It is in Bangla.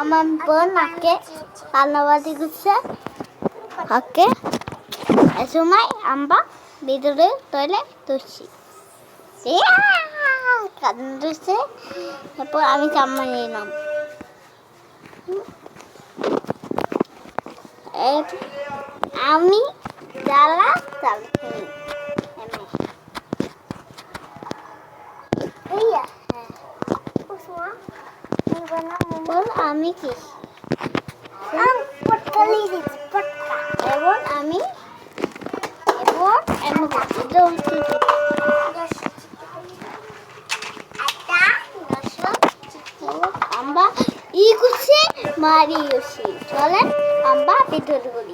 আমার বোন আগে রান্নাবাড়ি করছে আগে এ সময় আমরা ভিতরে তলে তুলছি কাঁদছে তারপর আমি জামা নিলাম আমি জ্বালা চালছি আমি কি আমি আমরা ই করছি মারি চলেন আমরা ভিতরে করি